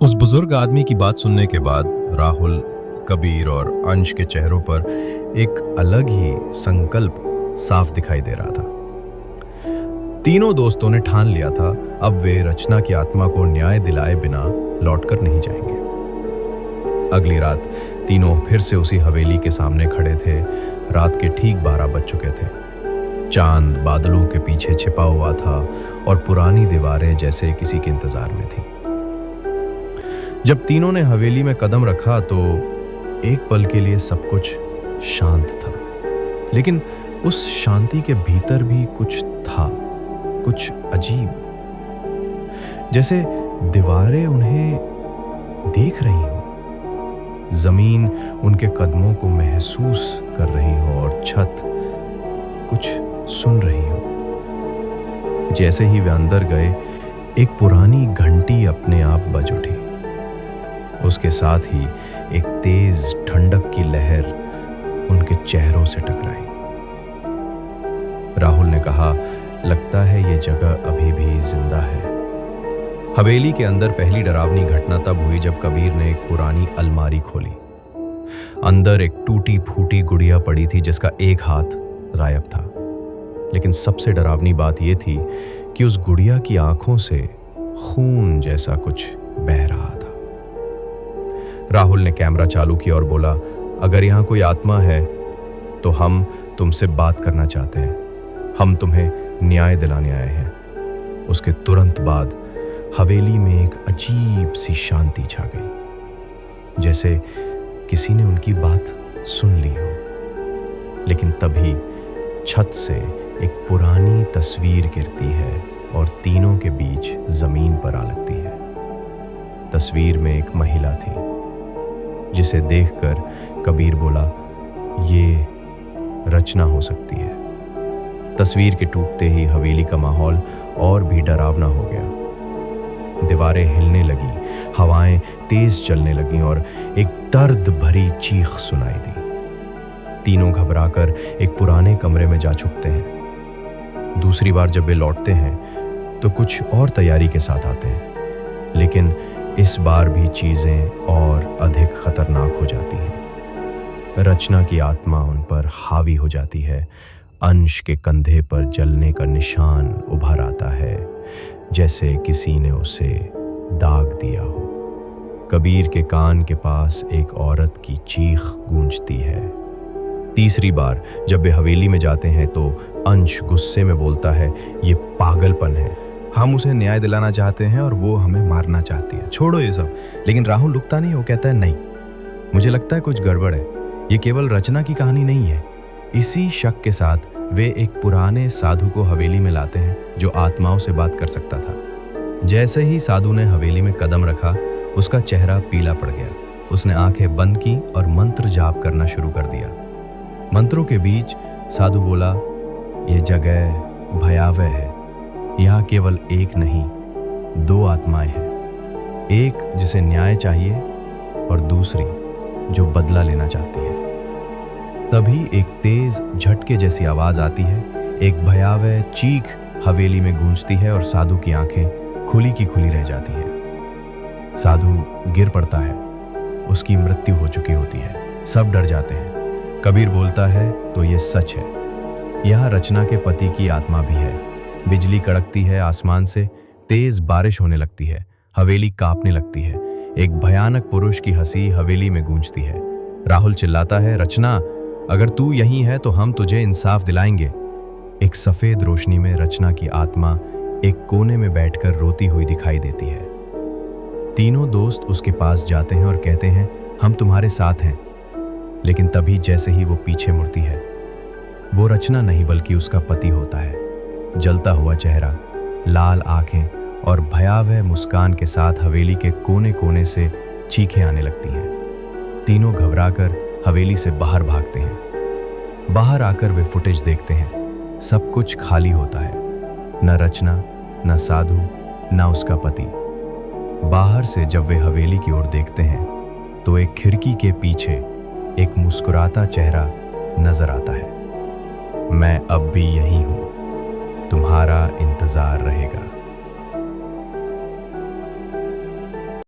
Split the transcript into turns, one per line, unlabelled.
उस बुजुर्ग आदमी की बात सुनने के बाद राहुल, कबीर और अंश के चेहरों पर एक अलग ही संकल्प साफ दिखाई दे रहा था। तीनों दोस्तों ने ठान लिया था, अब वे रचना की आत्मा को न्याय दिलाए बिना लौटकर नहीं जाएंगे। अगली रात तीनों फिर से उसी हवेली के सामने खड़े थे। रात के ठीक 12 बज चुके थे। चांद बादलों के पीछे छिपा हुआ था और पुरानी दीवारें जैसे किसी के इंतजार में थी। जब तीनों ने हवेली में कदम रखा तो एक पल के लिए सब कुछ शांत था, लेकिन उस शांति के भीतर भी कुछ था, कुछ अजीब, जैसे दीवारें उन्हें देख रही हो, जमीन उनके कदमों को महसूस कर रही हो और छत कुछ सुन रही हो। जैसे ही वे अंदर गए, एक पुरानी घंटी अपने आप बज उठी। उसके साथ ही एक तेज ठंडक की लहर उनके चेहरों से टकराई। राहुल ने कहा, लगता है ये जगह अभी भी जिंदा है। हवेली के अंदर पहली डरावनी घटना तब हुई जब कबीर ने एक पुरानी अलमारी खोली। अंदर एक टूटी फूटी गुड़िया पड़ी थी जिसका एक हाथ गायब था। लेकिन सबसे डरावनी बात यह थी कि उस गुड़िया की आंखों से खून जैसा कुछ बह रहा था। राहुल ने कैमरा चालू किया और बोला, अगर यहाँ कोई आत्मा है तो हम तुमसे बात करना चाहते हैं। हम तुम्हें न्याय दिलाने आए हैं। उसके तुरंत बाद हवेली में एक अजीब सी शांति छा गई, जैसे किसी ने उनकी बात सुन ली हो। लेकिन तभी छत से एक पुरानी तस्वीर गिरती है और तीनों के बीच जमीन पर आ लगती है। तस्वीर में एक महिला थी, जिसे देखकर कबीर बोला, ये रचना हो सकती है। तस्वीर के टूटते ही हवेली का माहौल और भी डरावना हो गया। दीवारें हिलने लगी, हवाएं तेज चलने लगीं और एक दर्द भरी चीख सुनाई दी। तीनों घबराकर एक पुराने कमरे में जा छुपते हैं। दूसरी बार जब वे लौटते हैं तो कुछ और तैयारी के साथ आते हैं, लेकिन इस बार भी चीजें और अधिक खतरनाक हो जाती हैं। रचना की आत्मा उन पर हावी हो जाती है। अंश के कंधे पर जलने का निशान उभर आता है, जैसे किसी ने उसे दाग दिया हो। कबीर के कान के पास एक औरत की चीख गूंजती है। तीसरी बार जब वे हवेली में जाते हैं तो अंश गुस्से में बोलता है, ये पागलपन है। हम उसे न्याय दिलाना चाहते हैं और वो हमें मारना चाहती है। छोड़ो ये सब। लेकिन राहुल रुकता नहीं। वो कहता है, नहीं, मुझे लगता है कुछ गड़बड़ है। ये केवल रचना की कहानी नहीं है। इसी शक के साथ वे एक पुराने साधु को हवेली में लाते हैं जो आत्माओं से बात कर सकता था। जैसे ही साधु ने हवेली में कदम रखा, उसका चेहरा पीला पड़ गया। उसने आंखें बंद की और मंत्र जाप करना शुरू कर दिया। मंत्रों के बीच साधु बोला, ये जगह भयावह है। यहाँ केवल एक नहीं, 2 आत्माएं हैं। एक जिसे न्याय चाहिए और दूसरी जो बदला लेना चाहती है। तभी एक तेज झटके जैसी आवाज आती है। एक भयावह चीख हवेली में गूंजती है और साधु की आंखें खुली की खुली रह जाती हैं। साधु गिर पड़ता है। उसकी मृत्यु हो चुकी होती है। सब डर जाते हैं। कबीर बोलता है, तो ये सच है। यहाँ रचना के पति की आत्मा भी है। बिजली कड़कती है आसमान से, तेज बारिश होने लगती है, हवेली कांपने लगती है। एक भयानक पुरुष की हंसी हवेली में गूंजती है। राहुल चिल्लाता है, रचना, अगर तू यहीं है तो हम तुझे इंसाफ दिलाएंगे। एक सफेद रोशनी में रचना की आत्मा एक कोने में बैठकर रोती हुई दिखाई देती है। तीनों दोस्त उसके पास जाते हैं और कहते हैं, हम तुम्हारे साथ हैं। लेकिन तभी जैसे ही वो पीछे मुड़ती है, वो रचना नहीं बल्कि उसका पति होता है। जलता हुआ चेहरा, लाल आंखें और भयावह मुस्कान के साथ हवेली के कोने कोने से चीखें आने लगती हैं। तीनों घबराकर हवेली से बाहर भागते हैं। बाहर आकर वे फुटेज देखते हैं। सब कुछ खाली होता है। न रचना, न साधु, न उसका पति। बाहर से जब वे हवेली की ओर देखते हैं तो एक खिड़की के पीछे एक मुस्कुराता चेहरा नजर आता है। मैं अब भी यहीं हूं, तुम्हारा इंतजार रहेगा।